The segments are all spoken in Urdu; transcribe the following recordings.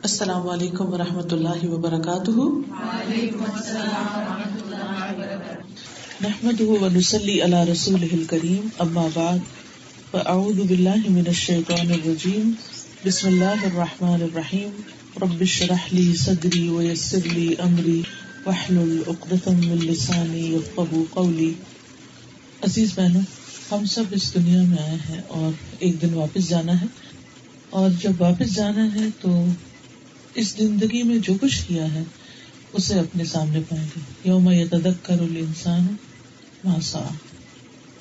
السلام علیکم ورحمۃ اللہ وبرکاتہ۔ وعلیکم السلام ورحمۃ اللہ وبرکاتہ۔ نحمده ونصلی علی رسولہ الکریم، اما بعد فاعوذ باللہ من الشیطان الرجیم، بسم اللہ الرحمن الرحیم، رب اشرح لی صدری ویسر لی امری واحلل عقدۃ من لسانی یفقہوا قولی۔ عزیز بہنوں، ہم سب اس دنیا میں آئے ہیں اور ایک دن واپس جانا ہے، اور جب واپس جانا ہے تو اس زندگی میں جو کچھ کیا ہے اسے اپنے سامنے پائیں گے۔ یوم یتذکر الانسان ما سعی،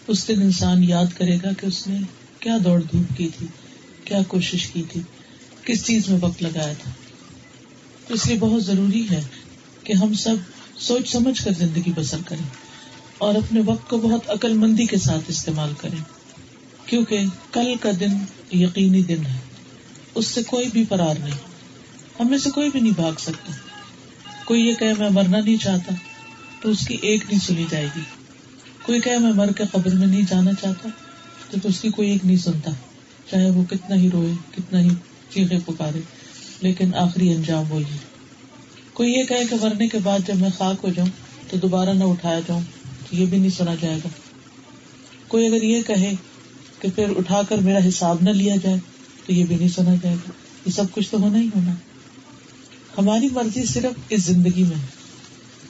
اس دن انسان یاد کرے گا کہ اس نے کیا دوڑ دھوپ کی تھی، کیا کوشش کی تھی، کس چیز میں وقت لگایا تھا۔ تو اس لیے بہت ضروری ہے کہ ہم سب سوچ سمجھ کر زندگی بسر کریں اور اپنے وقت کو بہت عقل مندی کے ساتھ استعمال کریں، کیونکہ کل کا دن یقینی دن ہے، اس سے کوئی بھی فرار نہیں، ہم میں سے کوئی بھی نہیں بھاگ سکتا۔ کوئی یہ کہے میں مرنا نہیں چاہتا تو اس کی ایک نہیں سنی جائے گی، کوئی کہے میں مر کے قبر میں نہیں جانا چاہتا تو اس کی کوئی ایک نہیں سنتا، چاہے وہ کتنا ہی روئے، کتنا ہی چیخے پکارے، لیکن آخری انجام وہی ہے۔ کوئی یہ کہے کہ مرنے کے بعد جب میں خاک ہو جاؤں تو دوبارہ نہ اٹھایا جاؤں تو یہ بھی نہیں سنا جائے گا۔ کوئی اگر یہ کہے کہ پھر اٹھا کر میرا حساب نہ لیا جائے تو یہ بھی نہیں سنا جائے گا۔ یہ سب کچھ تو ہونا ہی ہونا۔ ہماری مرضی صرف اس زندگی میں ہے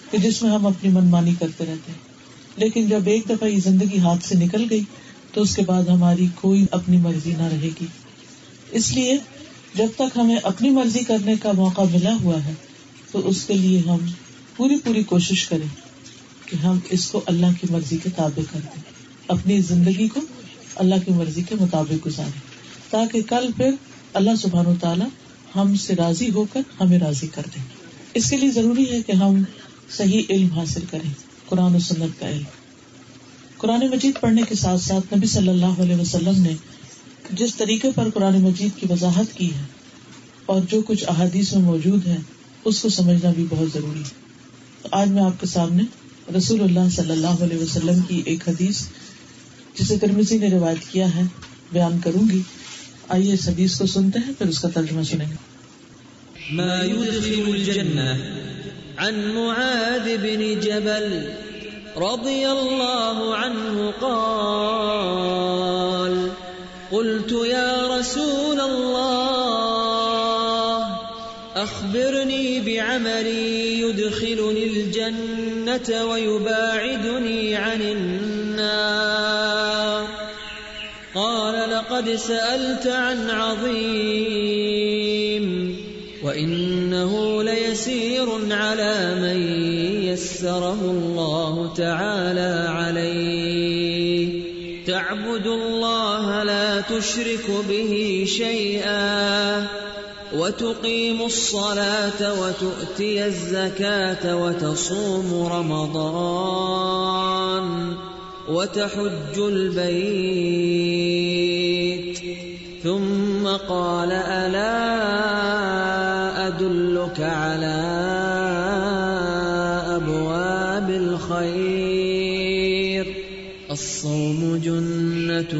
کہ جس میں ہم اپنی منمانی کرتے رہتے ہیں، لیکن جب ایک دفعہ یہ زندگی ہاتھ سے نکل گئی تو اس کے بعد ہماری کوئی اپنی مرضی نہ رہے گی۔ اس لیے جب تک ہمیں اپنی مرضی کرنے کا موقع ملا ہوا ہے تو اس کے لیے ہم پوری کوشش کریں کہ ہم اس کو اللہ کی مرضی کے تابع کر دیں، اپنی زندگی کو اللہ کی مرضی کے مطابق گزاریں، تاکہ کل پھر اللہ سبحانہ و تعالی ہم سے راضی ہو کر ہمیں راضی کر دیں۔ اس کے لیے ضروری ہے کہ ہم صحیح علم حاصل کریں، قرآن و سنت کا علم۔ قرآن مجید پڑھنے کے ساتھ ساتھ نبی صلی اللہ علیہ وسلم نے جس طریقے پر قرآن مجید کی وضاحت کی ہے اور جو کچھ احادیث میں موجود ہے اس کو سمجھنا بھی بہت ضروری ہے۔ تو آج میں آپ کے سامنے رسول اللہ صلی اللہ علیہ وسلم کی ایک حدیث جسے ترمذی نے روایت کیا ہے بیان کروں گی۔ آئیے اس حدیث کو سنتے ہیں، پھر اس کا ترجمہ سنیں گے۔ ما يدخل الجنة عن معاذ بن جبل رضي الله عنه قال قلت يا رسول الله أخبرني بعمل يدخلني الجنة ويباعدني عن النار قال لقد سألت عن عظيم وإنه ليسير على من يسره الله تعالى عليه تعبد الله لا تشرك به شيئا وتقيم الصلاة وتؤتي الزكاة وتصوم رمضان وتحج البيت ثم قال ألا أدلك على أبواب الخير الصوم جنة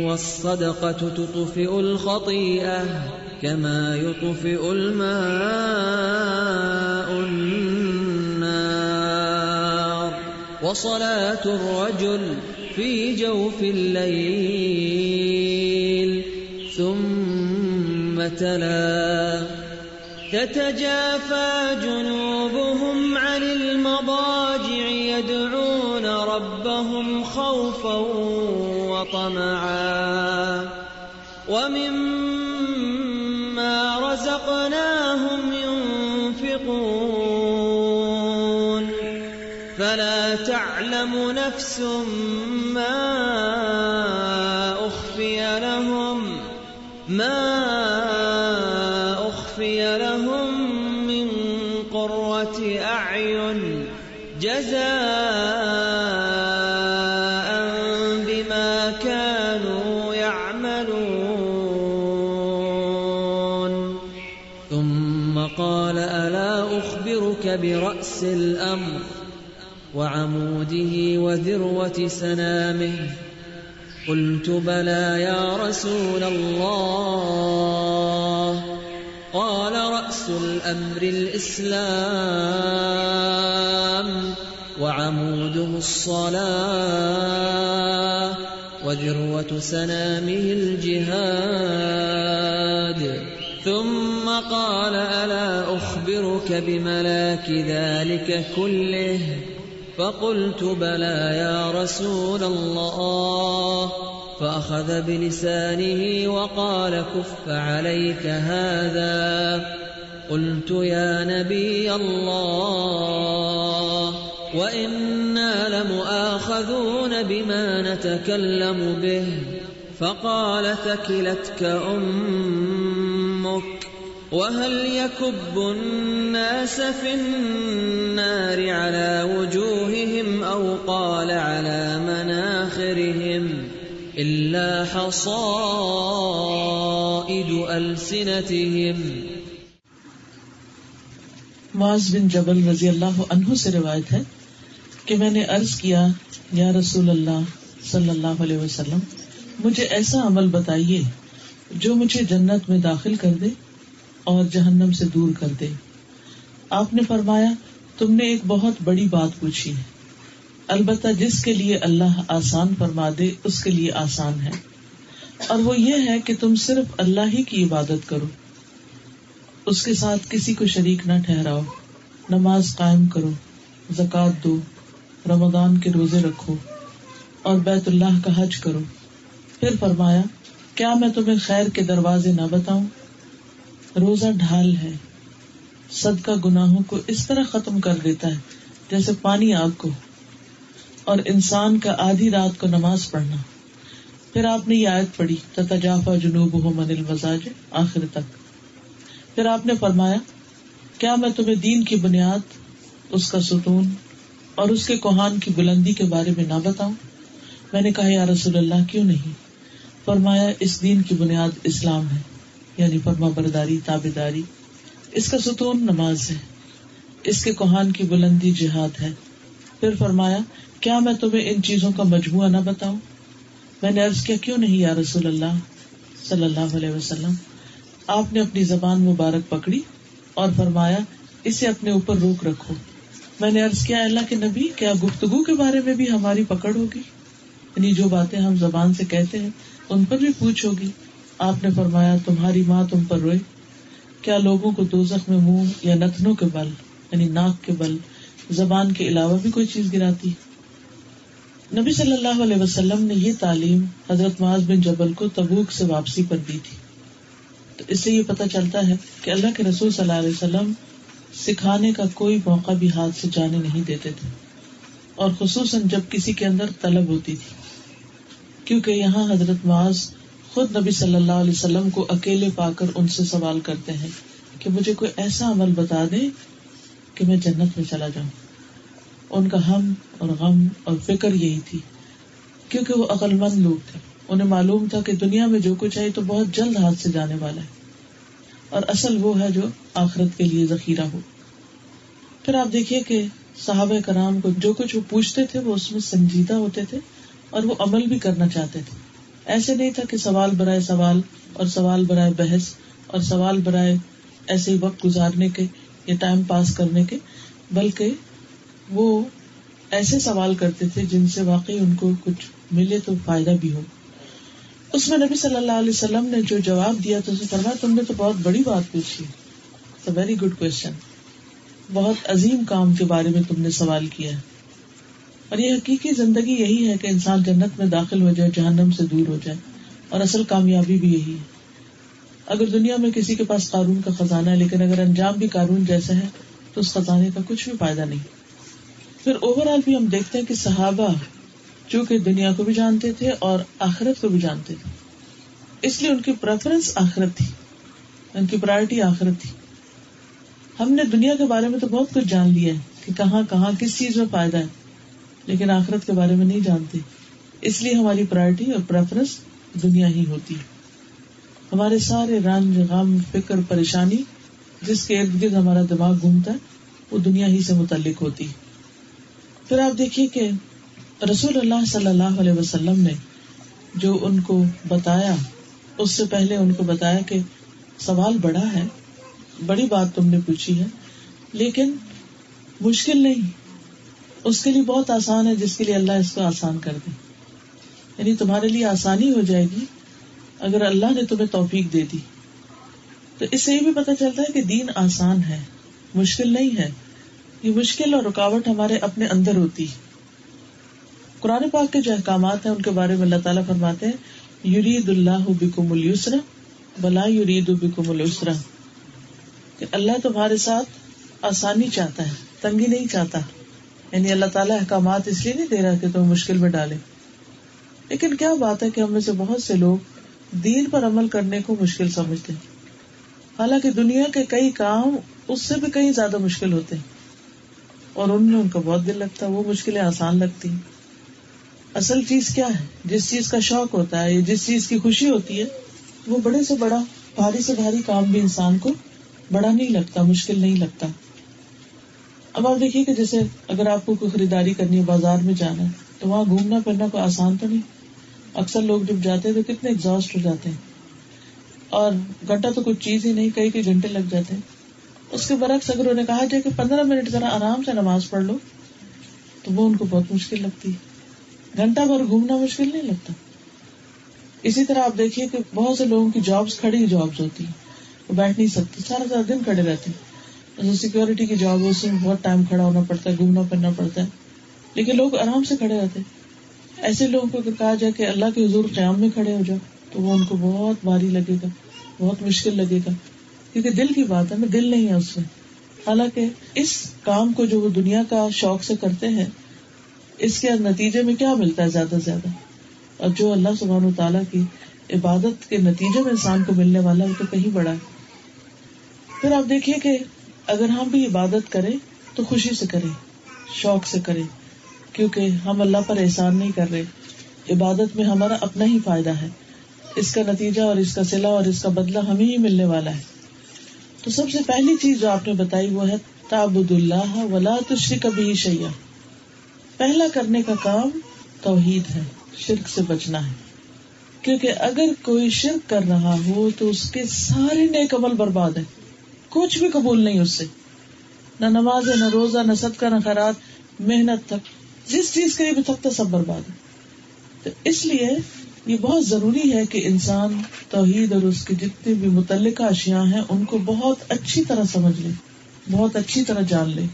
والصدقة تطفئ الخطيئة كما يطفئ الماء النار وصلاة الرجل في جوف الليل ثم تلا تتجافى جنوبهم عن المضاجع يدعون ربهم خوفا وطمعا ومما رزقناهم ينفقون فلا تعلم نفس ما أخفي لهم من قرة أعين جزاء بما كانوا يعملون ثم قال ألا أخبرك برأس الأمر وعموده وذروة سنامه قلت بلى يا رسول الله قال رأس الأمر الإسلام وعموده الصلاة وذروة سنامه الجهاد ثم قال ألا أخبرك بملاك ذلك كله فقلت بلى يا رسول الله فأخذ بلسانه وقال كف عليك هذا قلت يا نبي الله وإنا لمؤاخذون بما نتكلم به فقال ثكلتك أمك وهل يكب الناس في النار على وجوههم أو قال على مناخرهم إلا حصائد ألسنتهم. معاذ بن جبل رضی اللہ عنہ سے روایت ہے کہ میں نے عرض کیا یا رسول اللہ صلی اللہ علیہ وسلم مجھے ایسا عمل بتائیے جو مجھے جنت میں داخل کر دے اور جہنم سے دور کر دے. آپ نے فرمایا تم نے ایک بہت بڑی بات پوچھی ہے، البتہ جس کے لیے اللہ آسان فرما دے اس کے لیے آسان ہے، اور وہ یہ ہے کہ تم صرف اللہ ہی کی عبادت کرو، اس کے ساتھ کسی کو شریک نہ ٹھہراؤ، نماز قائم کرو، زکوٰۃ دو، رمضان کے روزے رکھو اور بیت اللہ کا حج کرو. پھر فرمایا کیا میں تمہیں خیر کے دروازے نہ بتاؤں؟ روزہ ڈھال ہے، صدقہ گناہوں کو اس طرح ختم کر دیتا ہے جیسے پانی آگ کو، اور انسان کا آدھی رات کو نماز پڑھنا. پھر آپ نے یہ آیت پڑھی تتجافی جنوبہم عن المضاجع آخر تک. پھر آپ نے فرمایا کیا میں تمہیں دین کی بنیاد، اس کا ستون اور اس کے کوہان کی بلندی کے بارے میں نہ بتاؤں؟ میں نے کہا یا رسول اللہ کیوں نہیں؟ فرمایا اس دین کی بنیاد اسلام ہے، یعنی فرما برداری، تابعداری. اس کا ستون نماز ہے، اس کے کوہان کی بلندی جہاد ہے. پھر فرمایا کیا میں تمہیں ان چیزوں کا مجموعہ نہ بتاؤں؟ میں نے عرض کیا کیوں نہیں یا رسول اللہ صلی اللہ علیہ وسلم. آپ نے اپنی زبان مبارک پکڑی اور فرمایا اسے اپنے اوپر روک رکھو. میں نے عرض کیا اللہ کے نبی کیا گفتگو کے بارے میں بھی ہماری پکڑ ہوگی؟ یعنی جو باتیں ہم زبان سے کہتے ہیں ان پر بھی پوچھ ہوگی. آپ نے فرمایا تمہاری ماں تم پر روئے، کیا لوگوں کو دوزخ میں منہ یا نتنوں کے بل یعنی ناک کے بل زبان کے علاوہ بھی کوئی چیز گراتی؟ نبی صلی اللہ علیہ وسلم نے یہ تعلیم حضرت معاذ بن جبل کو تبوک سے واپسی پر دی تھی. تو اس سے یہ پتہ چلتا ہے کہ اللہ کے رسول صلی اللہ علیہ وسلم سکھانے کا کوئی موقع بھی ہاتھ سے جانے نہیں دیتے تھے، اور خصوصاً جب کسی کے اندر طلب ہوتی تھی، کیونکہ یہاں حضرت معاذ خود نبی صلی اللہ علیہ وسلم کو اکیلے پا کر ان سے سوال کرتے ہیں کہ مجھے کوئی ایسا عمل بتا دے کہ میں جنت میں چلا جاؤں. ان کا ہم اور غم اور فکر یہی تھی، کیونکہ وہ عقل مند لوگ تھے. انہیں معلوم تھا کہ دنیا میں جو کچھ ہے تو بہت جلد ہاتھ سے جانے والا ہے، اور اصل وہ ہے جو آخرت کے لیے ذخیرہ ہو. پھر آپ دیکھیے کہ صحابہ کرام کو جو کچھ وہ پوچھتے تھے وہ اس میں سنجیدہ ہوتے تھے اور وہ عمل بھی کرنا چاہتے تھے. ایسے نہیں تھا کہ سوال برائے سوال اور سوال برائے بحث اور سوال برائے ایسے ہی وقت گزارنے کے یا ٹائم پاس کرنے کے، بلکہ وہ ایسے سوال کرتے تھے جن سے واقعی ان کو کچھ ملے تو فائدہ بھی ہو. اس میں نبی صلی اللہ علیہ وسلم نے جو جواب دیا تو اسے فرمایا تم نے تو بہت بڑی بات پوچھی، ویری گڈ کوشچن، بہت عظیم کام کے بارے میں تم نے سوال کیا ہے. اور یہ حقیقی زندگی یہی ہے کہ انسان جنت میں داخل ہو جائے، جہنم سے دور ہو جائے، اور اصل کامیابی بھی یہی ہے. اگر دنیا میں کسی کے پاس قارون کا خزانہ ہے لیکن اگر انجام بھی قارون جیسا ہے تو اس خزانے کا کچھ بھی فائدہ نہیں. پھر اوور آل بھی ہم دیکھتے ہیں کہ صحابہ چونکہ دنیا کو بھی جانتے تھے اور آخرت کو بھی جانتے تھے، اس لیے ان کی پریفرنس آخرت تھی، ان کی پرائرٹی آخرت تھی. ہم نے دنیا کے بارے میں تو بہت کچھ جان لیا ہے کہ کہاں کہاں کس چیز میں فائدہ ہے، لیکن آخرت کے بارے میں نہیں جانتے. اس لیے ہماری پرائرٹی اور پریفرنس دنیا ہی ہوتی ہے. ہمارے سارے رنج، غم، فکر، پریشانی جس کے ارد گرد ہمارا دماغ گھومتا ہے وہ دنیا ہی سے متعلق ہوتی ہے. پھر آپ دیکھیے کہ رسول اللہ صلی اللہ علیہ وسلم نے جو ان کو بتایا، اس سے پہلے ان کو بتایا کہ سوال بڑا ہے بڑی بات تم نے پوچھی ہے، لیکن مشکل نہیں، اس کے لیے بہت آسان ہے جس کے لیے اللہ اس کو آسان کر دے. یعنی تمہارے لیے آسانی ہو جائے گی اگر اللہ نے تمہیں توفیق دے دی. تو اس سے یہ بھی پتہ چلتا ہے کہ دین آسان ہے، مشکل نہیں ہے. یہ مشکل اور رکاوٹ ہمارے اپنے اندر ہوتی. قرآن پاک کے جو احکامات ہیں ان کے بارے میں اللہ تعالیٰ فرماتے ہیں یرید اللہ بکم الیسر ولا یرید بکم العسر، کہ اللہ تمہارے ساتھ آسانی چاہتا ہے، تنگی نہیں چاہتا. یعنی اللہ تعالیٰ احکامات اس لیے نہیں دے رہا کہ تمہیں مشکل میں ڈالے. لیکن کیا بات ہے کہ ہم میں سے بہت سے لوگ دین پر عمل کرنے کو مشکل سمجھتے ہیں، حالانکہ دنیا کے کئی کام اس سے بھی کہیں زیادہ مشکل ہوتے ہیں اور ان میں ان کا بہت دل لگتا ہے، وہ مشکلیں آسان لگتی ہیں. اصل چیز کیا ہے؟ جس چیز کا شوق ہوتا ہے، جس چیز کی خوشی ہوتی ہے، وہ بڑے سے بڑا، بھاری سے بھاری کام بھی انسان کو بڑا نہیں لگتا، مشکل نہیں لگتا. اب آپ دیکھیے کہ جیسے اگر آپ کو کوئی خریداری کرنی ہے، بازار میں جانا ہے، تو وہاں گھومنا پھرنا کوئی آسان تو نہیں. اکثر لوگ جب جاتے ہیں تو کتنے ایگزاسٹ ہو جاتے ہیں، اور گھنٹہ تو کچھ چیز ہی نہیں، کئی گھنٹے لگ جاتے ہیں. اس کے برعکس اگر انہیں کہا جائے کہ 15 منٹ ذرا آرام سے نماز پڑھ لو، تو وہ ان کو بہت مشکل لگتی ہے. گھنٹہ بھر گھومنا مشکل نہیں لگتا. اسی طرح آپ دیکھیے کہ بہت سے لوگوں کی جابس کھڑی جابس ہوتی ہیں، وہ بیٹھ نہیں سکتے، سارا دن کھڑے رہتے ہیں. سیکورٹی کی جاب ہے، اس میں بہت ٹائم کھڑا ہونا پڑتا ہے، گھومنا پھرنا پڑتا ہے، لیکن لوگ آرام سے کھڑے رہتے ہیں. ایسے لوگوں کو اگر کہا جائے کہ اللہ کے حضور قیام میں کھڑے ہو جاؤ، تو وہ ان کو بہت بھاری لگے گا، بہت مشکل لگے گا، کیونکہ دل کی بات ہے نا، دل نہیں ہے اس میں. حالانکہ اس کام کو جو وہ دنیا کا شوق سے کرتے ہیں، اس کے نتیجے میں کیا ملتا ہے زیادہ سے زیادہ، اور جو اللہ سبحانہ وتعالیٰ کی عبادت کے نتیجے میں انسان کو ملنے والا ہے وہ تو کہیں بڑا ہے. پھر آپ دیکھیے کہ اگر ہم بھی عبادت کریں تو خوشی سے کریں، شوق سے کریں، کیونکہ ہم اللہ پر احسان نہیں کر رہے. عبادت میں ہمارا اپنا ہی فائدہ ہے، اس کا نتیجہ اور اس کا صلہ اور اس کا بدلہ ہمیں ہی ملنے والا ہے. تو سب سے پہلی چیز جو آپ نے بتائی وہ ہے تعبد اللہ ولا تشرک بہ شیئا. پہلا کرنے کا کام توحید ہے، شرک سے بچنا ہے. کیونکہ اگر کوئی شرک کر رہا ہو تو اس کے سارے نیک عمل برباد ہیں، کچھ بھی قبول نہیں اس سے، نہ نماز ہے، نہ روزہ، نہ صدقہ، نہ خیرات، محنت تک، جس چیز کے لیے بھی تھکتا سب برباد ہے. تو اس لیے یہ بہت ضروری ہے کہ انسان توحید اور اس کے جتنے بھی متعلقہ اشیاء ہیں ان کو بہت اچھی طرح سمجھ لے، بہت اچھی طرح جان لے.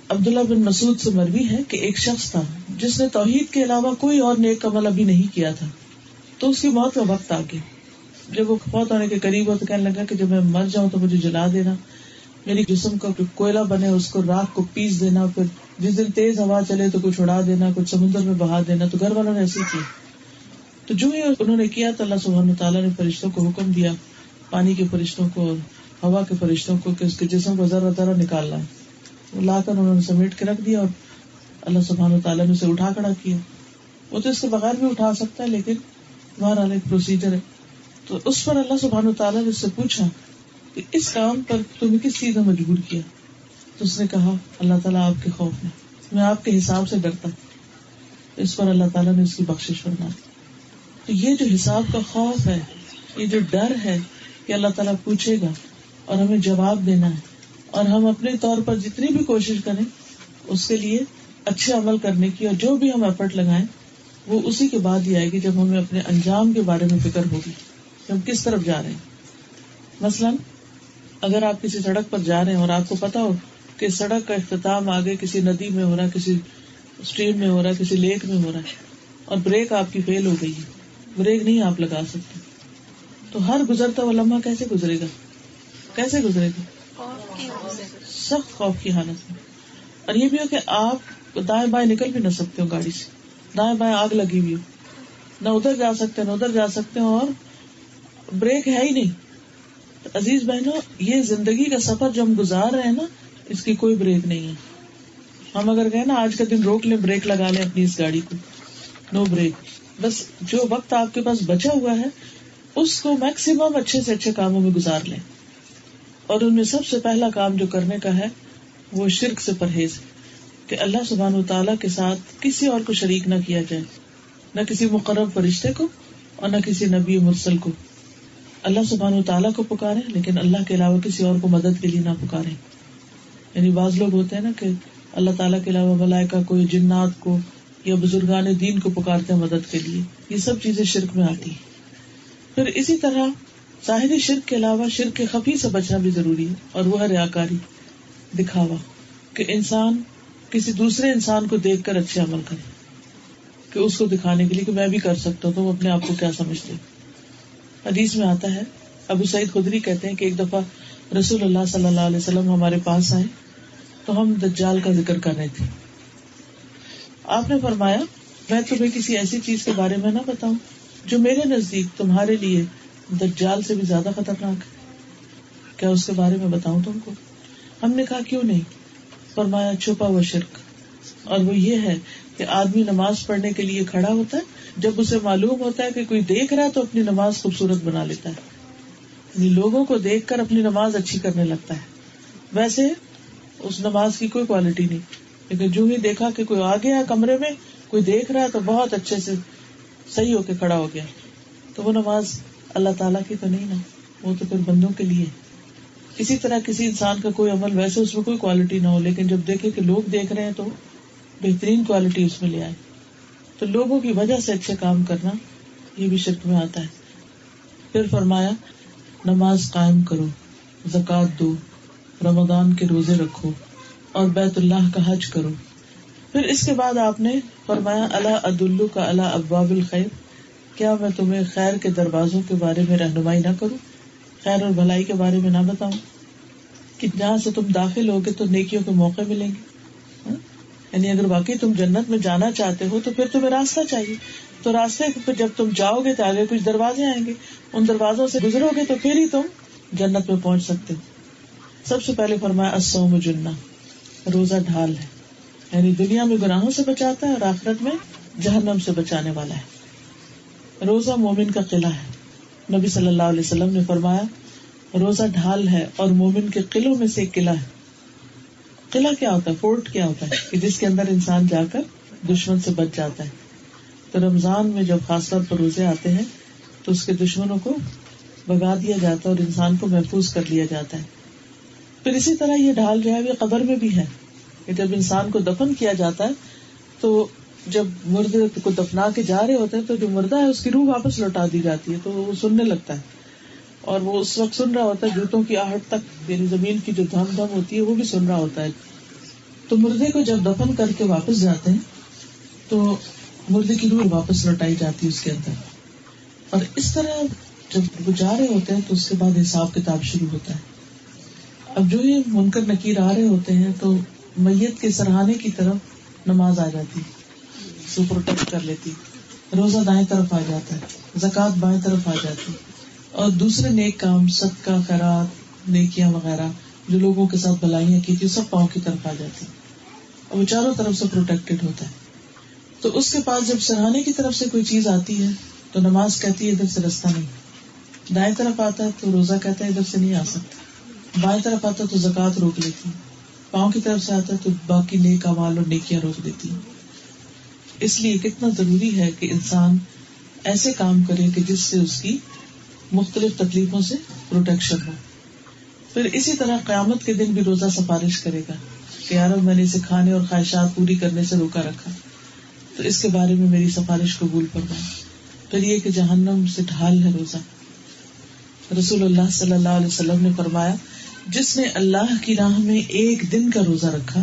عبداللہ بن مسعود سے مروی ہے کہ ایک شخص تھا جس نے توحید کے علاوہ کوئی اور نیک عمل ابھی نہیں کیا تھا. تو اس کی موت کا وقت آ گیا. جب وہ فوت ہونے کے قریب ہو تو کہنے لگا کہ جب میں مر جاؤں تو مجھے جلا دینا، میری جسم کا کوئلہ بنے اس کو راکھ کو پیس دینا، پھر جس دن تیز ہوا چلے تو کچھ اڑا دینا، کچھ سمندر میں بہا دینا. تو گھر والوں نے ایسے کیا. تو جو ہی انہوں نے کیا تو اللہ سبحانہ تعالیٰ نے فرشتوں کو حکم دیا، پانی کے فرشتوں کو اور ہوا کے فرشتوں کو، کہ اس کے جسم کو ذرہ ذرہ نکالنا ہے. لا کر انہوں نے سمیٹ کے رکھ دیا اور اللہ سبحانہ تعالیٰ نے اسے اٹھا کھڑا کیا. وہ تو اس کے بغیر بھی اٹھا سکتا ہے، لیکن بہرحال ایک پروسیجر ہے. تو اس پر اللہ سبحانہ تعالیٰ نے اس سے پوچھا کہ اس کام پر تمہیں کس چیز نے مجبور کیا؟ تو اس نے کہا اللہ تعالیٰ آپ کے خوف میں آپ کے حساب سے ڈرتا. اس پر اللہ تعالیٰ نے اس کی بخشش فرمائی. تو یہ جو حساب کا خوف ہے، یہ جو ڈر ہے کہ اللہ تعالیٰ پوچھے گا اور ہمیں جواب دینا ہے، اور ہم اپنے طور پر جتنی بھی کوشش کریں اس کے لیے اچھے عمل کرنے کی، اور جو بھی ہم ایفرٹ لگائیں وہ اسی کے بعد ہی آئے گی جب ہمیں اپنے انجام کے بارے میں فکر ہوگی کہ ہم کس طرف جا رہے ہیں. مثلاً اگر آپ کسی سڑک پر جا رہے ہیں اور آپ کو پتا ہو کہ سڑک کا اختتام آگے کسی ندی میں ہو رہا ہے، کسی اسٹریم میں ہو رہا ہے، کسی لیک میں ہو رہا ہے، اور بریک آپ کی فیل ہو گئی ہے، بریک نہیں آپ لگا سکتے، تو ہر گزرتا ہوا لمحہ کیسے گزرے گا؟ کیسے گزرے گا؟ سخت خوف کی حالت میں. اور یہ بھی ہو کہ آپ دائیں بائیں نکل بھی نہ سکتے ہو، گاڑی سے دائیں بائیں آگ لگی ہوئی ہو، نہ ادھر جا سکتے نہ ادھر جا سکتے ہو، اور بریک ہے ہی نہیں. تو عزیز بہنوں، یہ زندگی کا سفر جو ہم گزار رہے ہیں نا، اس کی کوئی بریک نہیں ہے. ہم اگر کہیں نا آج کا دن روک لیں، بریک لگا لیں اپنی اس گاڑی کو، نو بریک. بس جو وقت آپ کے پاس بچا ہوا ہے اس کو میکسیمم اچھے سے اچھے کاموں میں گزار لیں. اور ان میں سب سے پہلا کام جو کرنے کا ہے وہ شرک سے پرہیز، کہ اللہ سبحانہ وتعالیٰ کے ساتھ کسی اور کو شریک نہ کیا جائے، نہ کسی مقرب فرشتے کو اور نہ کسی نبی مرسل کو. اللہ سبحانہ وتعالیٰ کو پکاریں لیکن اللہ کے علاوہ کسی اور کو مدد کے لیے نہ پکاریں. یعنی بعض لوگ ہوتے ہیں نا کہ اللہ تعالیٰ کے علاوہ ملائکہ کو یا جنات کو یا بزرگان دین کو پکارتے ہیں مدد کے لیے. یہ سب چیزیں شرک میں آتی ہیں. پھر اسی طرح ظاہری شرک کے علاوہ شرک کے خفی سے بچنا بھی ضروری ہے, اور وہ ہے ریاکاری, دکھاوا, کہ انسان کسی دوسرے انسان کو دیکھ کر اچھے عمل کرے, کہ اس کو دکھانے کے لیے کہ میں بھی کر سکتا ہوں, تم اپنے آپ کو کیا سمجھتے. حدیث میں آتا ہے, ابو سعید خدری کہتے ہیں کہ ایک دفعہ رسول اللہ صلی اللہ علیہ وسلم ہمارے پاس آئے تو ہم دجال کا ذکر کر رہے تھے. آپ نے فرمایا میں تمہیں کسی ایسی چیز کے بارے میں نہ بتاؤں جو میرے نزدیک تمہارے لیے دجال سے بھی زیادہ خطرناک ہے, کیا اس کے بارے میں بتاؤں تم کو؟ ہم نے کہا کیوں نہیں. فرمایا چھپا ہوا شرک, اور وہ یہ ہے کہ آدمی نماز پڑھنے کے لیے کھڑا ہوتا ہے, جب اسے معلوم ہوتا ہے کہ کوئی دیکھ رہا ہے تو اپنی نماز خوبصورت بنا لیتا ہے, یعنی لوگوں کو دیکھ کر اپنی نماز اچھی کرنے لگتا ہے. ویسے اس نماز کی کوئی کوالٹی نہیں, لیکن جو ہی دیکھا کہ کوئی آ گیا کمرے میں, کوئی دیکھ رہا ہے تو بہت اچھے سے صحیح ہو کے کھڑا ہو گیا, تو وہ نماز اللہ تعالیٰ کی تو نہیں نا, وہ تو پھر بندوں کے لیے. اسی طرح کسی انسان کا کوئی عمل ویسے اس میں کوئی کوالٹی نہ ہو, لیکن جب دیکھے کہ لوگ دیکھ رہے ہیں تو بہترین کوالٹی اس میں لے آئے. تو لوگوں کی وجہ سے اچھے کام کرنا یہ بھی شرک میں آتا ہے. پھر فرمایا نماز قائم کرو, زکوٰۃ دو, رمضان کے روزے رکھو, اور بیت اللہ کا حج کرو. پھر اس کے بعد آپ نے فرمایا الا ادلک علی ابواب الخیر, کیا میں تمہیں خیر کے دروازوں کے بارے میں رہنمائی نہ کروں, خیر اور بھلائی کے بارے میں نہ بتاؤں, کہ جہاں سے تم داخل ہوگے تو نیکیوں کے موقع ملیں گے. یعنی اگر واقعی تم جنت میں جانا چاہتے ہو تو پھر تمہیں راستہ چاہیے, تو راستے پہ جب تم جاؤ گے تو آگے کچھ دروازے آئیں گے, ان دروازوں سے گزرو گے تو پھر ہی تم جنت میں پہنچ سکتے ہو. سب سے پہلے فرمایا الصوم جنہ, روزہ ڈھال ہے, یعنی دنیا میں گناہوں سے بچاتا ہے اور آخرت میں جہنم سے بچانے والا ہے. روزہ مومن کا قلعہ ہے. نبی صلی اللہ علیہ وسلم نے فرمایا روزہ ڈھال ہے اور مومن کے قلعوں میں سے ایک قلعہ ہے. قلعہ کیا ہوتا ہے, فورٹ کیا ہوتا ہے, کہ جس کے اندر انسان جا کر دشمن سے بچ جاتا ہے. تو رمضان میں جب خاص طور پر روزے آتے ہیں تو اس کے دشمنوں کو بگا دیا جاتا ہے اور انسان کو محفوظ کر لیا جاتا ہے. پھر اسی طرح یہ ڈھال جو ہے یہ قبر میں بھی ہے, کہ جب انسان کو دفن کیا جاتا ہے تو جب مردے کو دفنا کے جا رہے ہوتے ہیں تو جو مردہ ہے اس کی روح واپس لوٹا دی جاتی ہے, تو وہ سننے لگتا ہے, اور وہ اس وقت سن رہا ہوتا ہے جوتوں کی آہٹ تک, یعنی زمین کی جو دھم دھم ہوتی ہے وہ بھی سن رہا ہوتا ہے. تو مردے کو جب دفن کر کے واپس جاتے ہیں تو مردے کی روح واپس لوٹائی جاتی ہے اس کے اندر. اور اس طرح جب وہ جا رہے ہوتے ہیں تو اس کے بعد حساب کتاب شروع ہوتا ہے. اب جو یہ منکر نکیر آ رہے ہوتے ہیں تو میت کے سرہانے کی طرف نماز آ جاتی, سو پروٹیکٹ کر لیتی, روزہ دائیں طرف آ جاتا ہے, زکوٰۃ بائیں طرف آ جاتی, اور دوسرے نیک کام صدقہ خیرات نیکیاں وغیرہ جو لوگوں کے ساتھ بھلائیاں کی تھی سب پاؤں کی طرف آ جاتی, اور وہ چاروں طرف سے پروٹیکٹڈ ہوتا ہے. تو اس کے پاس جب سرہانے کی طرف سے کوئی چیز آتی ہے تو نماز کہتی ہے ادھر سے رستہ نہیں, دائیں طرف آتا ہے تو روزہ کہتا ہے ادھر سے نہیں آ سکتا, بائیں طرف آتا تو زکوٰۃ روک لیتی, پاؤں کی طرف سے آتا ہے تو باقی نیک اعمال اور نیکیاں روک دیتی. اس لیے کتنا ضروری ہے کہ انسان ایسے کام کرے کہ جس سے اس کی مختلف تکلیفوں سے پروٹیکشن ہو. پھر اسی طرح قیامت کے دن بھی روزہ سفارش کرے گا کہ یار میں نے اسے کھانے اور خواہشات پوری کرنے سے روکا رکھا, تو اس کے بارے میں میری سفارش قبول فرمائے. پھر یہ کہ جہنم سے ڈھال ہے روزہ. رسول اللہ صلی اللہ علیہ وسلم نے فرمایا جس نے اللہ کی راہ میں ایک دن کا روزہ رکھا,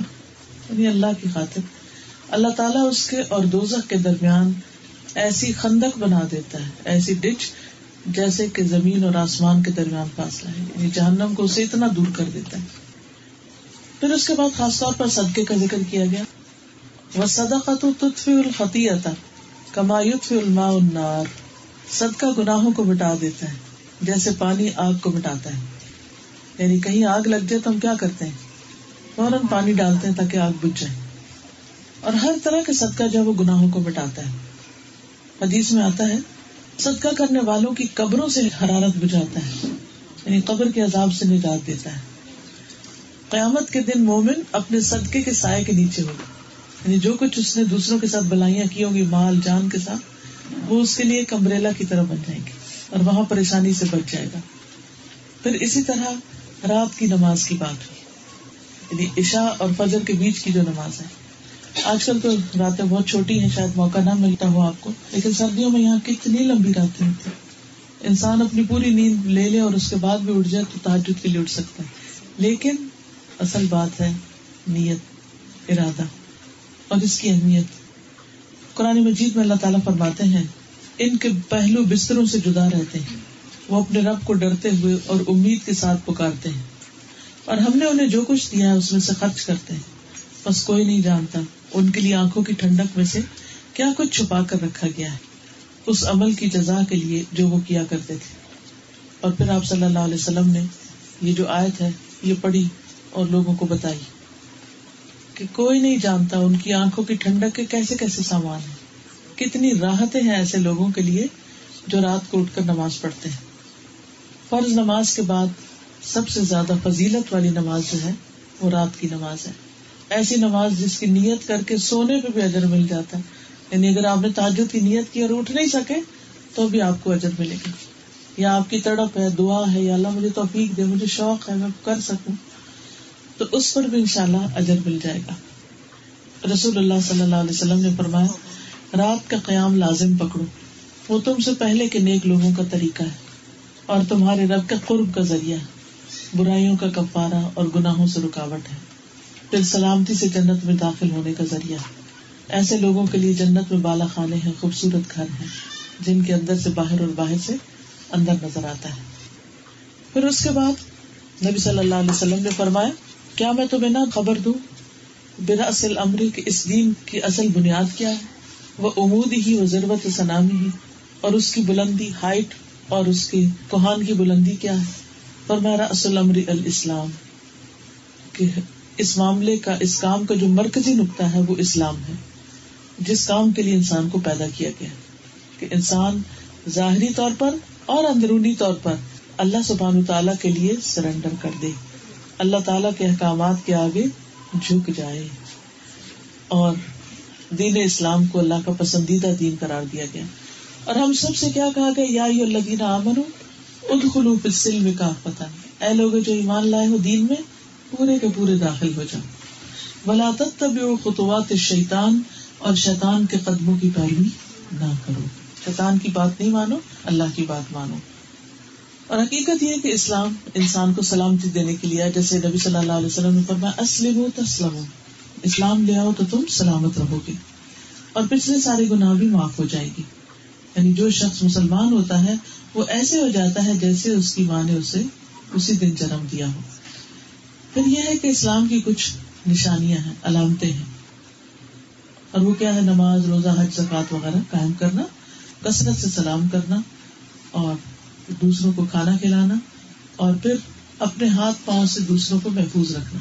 یعنی اللہ کی خاطر, اللہ تعالیٰ اس کے اور دوزخ کے درمیان ایسی خندق بنا دیتا ہے, ایسی ڈچ جیسے کہ زمین اور آسمان کے درمیان فاصلہ ہے, یعنی جہنم کو اسے اتنا دور کر دیتا ہے. پھر اس کے بعد خاص طور پر صدقے کا ذکر کیا گیا. وَالصَّدَقَةُ تُطْفِئُ الْخَطِيئَةَ كَمَا يُطْفِئُ الْمَاءُ النَّارَ, صدقہ گناہوں کو مٹا دیتا ہے جیسے پانی آگ کو مٹاتا ہے. یعنی کہیں آگ لگ جائے تو ہم کیا کرتے ہیں, فوراً پانی ڈالتے ہیں تاکہ آگ بجھ جائے. اور ہر طرح کا صدقہ جو وہ گناہوں کو مٹاتا ہے. حدیث میں آتا ہے صدقہ کرنے والوں کی قبروں سے حرارت بجھاتا ہے, یعنی قبر کے عذاب سے نجات دیتا ہے. قیامت کے دن مومن اپنے صدقے کے سائے کے نیچے ہوگا, یعنی جو کچھ اس نے دوسروں کے ساتھ بلائیاں کی ہوں گی مال جان کے ساتھ, وہ اس کے لیے ایک امبریلا کی طرح بن جائیں گی. اور وہاں پریشانی سے بچ جائے گا. پھر اسی طرح رات کی نماز کی بات ہوئی، یعنی عشاء اور فجر کے بیچ کی جو نماز ہے. آج کل تو راتیں بہت چھوٹی ہیں، شاید موقع نہ ملتا ہو آپ کو، لیکن سردیوں میں یہاں کتنی لمبی راتیں ہوتی ہیں. انسان اپنی پوری نیند لے لے اور اس کے بعد بھی اٹھ جائے تو تہجد کے لیے اٹھ سکتا ہے. لیکن اصل بات ہے نیت، ارادہ اور اس کی اہمیت. قرآن مجید میں اللہ تعالیٰ فرماتے ہیں ان کے پہلو بستروں سے جدا رہتے ہیں، وہ اپنے رب کو ڈرتے ہوئے اور امید کے ساتھ پکارتے ہیں، اور ہم نے انہیں جو کچھ دیا ہے اس میں سے خرچ کرتے ہیں. بس کوئی نہیں جانتا ان کے لیے آنکھوں کی ٹھنڈک میں سے کیا کچھ چھپا کر رکھا گیا ہے اس عمل کی جزا کے لیے جو وہ کیا کرتے تھے. اور پھر آپ صلی اللہ علیہ وسلم نے یہ جو آیت ہے یہ پڑھی اور لوگوں کو بتائی کہ کوئی نہیں جانتا ان کی آنکھوں کی ٹھنڈک کے کیسے کیسے سامان ہیں. کتنی راحتیں ہیں ایسے لوگوں کے لیے جو رات کو اٹھ کر نماز پڑھتے ہیں. فرض نماز کے بعد سب سے زیادہ فضیلت والی نماز جو ہے وہ رات کی نماز ہے. ایسی نماز جس کی نیت کر کے سونے پہ بھی اجر مل جاتا ہے. یعنی اگر آپ نے تہجد کی نیت کی اور اٹھ نہیں سکے تو بھی آپ کو اجر ملے گا. یا آپ کی تڑپ ہے، دعا ہے، یا اللہ مجھے توفیق دے، مجھے شوق ہے میں کر سکوں، تو اس پر بھی انشاءاللہ اجر مل جائے گا. رسول اللہ صلی اللہ علیہ وسلم نے فرمایا رات کا قیام لازم پکڑو، وہ تم سے پہلے کے نیک لوگوں کا طریقہ ہے اور تمہارے رب کے قرب کا ذریعہ، برائیوں کا کفارہ اور گناہوں سے رکاوٹ ہے، پھر سلامتی سے جنت میں داخل ہونے کا ذریعہ. ایسے لوگوں کے لیے جنت میں بالا خانے ہیں، خوبصورت گھر ہیں جن کے اندر سے باہر اور باہر سے اندر نظر آتا ہے. پھر اس کے بعد نبی صلی اللہ علیہ وسلم نے فرمایا کیا میں تمہیں نہ خبر دوں برأس الامر کہ اس دین کی اصل بنیاد کیا ہے، وہ عمود ہی و ذروت سنامی ہی، اور اس کی بلندی ہائٹ اور اس کی کوہان کی بلندی کیا ہے. فرمایا رأس الامر الاسلام، کہ اس معاملے کا، اس کام کا جو مرکزی نقطہ ہے وہ اسلام ہے، جس کام کے لیے انسان کو پیدا کیا گیا، کہ انسان ظاہری طور پر اور اندرونی طور پر اللہ سبحانہ وتعالیٰ کے لیے سرنڈر کر دے، اللہ تعالیٰ کے احکامات کے آگے جھک جائے. اور دین اسلام کو اللہ کا پسندیدہ دین قرار دیا گیا. اور ہم سب سے کیا کہا گیا، یا ایھا الذین آمنوا ادخلوا فی السلم کافۃ، اے لوگ جو ایمان لائے ہو دین میں پورے کے پورے داخل ہو جاؤ. ولا تتبعوا خطوات الشیطان، اور شیطان کے قدموں کی پیروی نہ کرو. شیطان کی بات نہیں مانو، اللہ کی بات مانو. اور حقیقت یہ کہ اسلام انسان کو سلامتی دینے کے لیے، جیسے نبی صلی اللہ علیہ وسلم نے فرمایا اسلموا تسلموا، اسلام لے آؤ تو تم سلامت رہو گے اور پچھلے سارے گناہ بھی معاف ہو جائے گی. یعنی جو شخص مسلمان ہوتا ہے وہ ایسے ہو جاتا ہے جیسے اس کی ماں نے اسے اسی دن جنم دیا ہو. پھر یہ ہے کہ اسلام کی کچھ نشانیاں ہیں، علامتیں ہیں، اور وہ کیا ہے، نماز، روزہ، حج، زکوٰۃ وغیرہ قائم کرنا، کثرت سے سلام کرنا اور دوسروں کو کھانا کھلانا، اور پھر اپنے ہاتھ پاؤں سے دوسروں کو محفوظ رکھنا.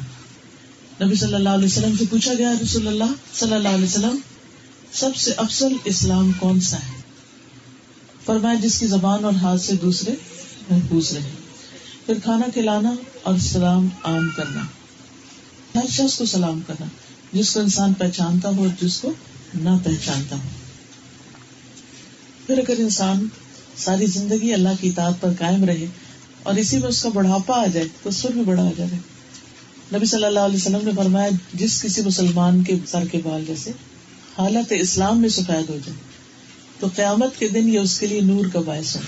نبی صلی اللہ علیہ وسلم سے پوچھا گیا رسول اللہ صلی اللہ علیہ وسلم سب سے افضل اسلام کون سا ہے؟ فرمایا جس کی زبان اور ہاتھ سے دوسرے محفوظ رہے. پھر کھانا کھلانا اور سلام عام کرنا، ہر شخص کو سلام کرنا، جس کو انسان پہچانتا ہو اور جس کو نہ پہچانتا ہو. پھر اگر انسان ساری زندگی اللہ کی اطاعت پر قائم رہے اور اسی میں اس کا بڑھاپا آ جائے تو اس پر بھی بڑا آ جائے. نبی صلی اللہ علیہ وسلم نے فرمایا جس کسی مسلمان کے سر کے بال جیسے حالت اسلام میں سفید ہو جائے تو قیامت کے دن یہ اس کے لیے نور کا باعث ہو.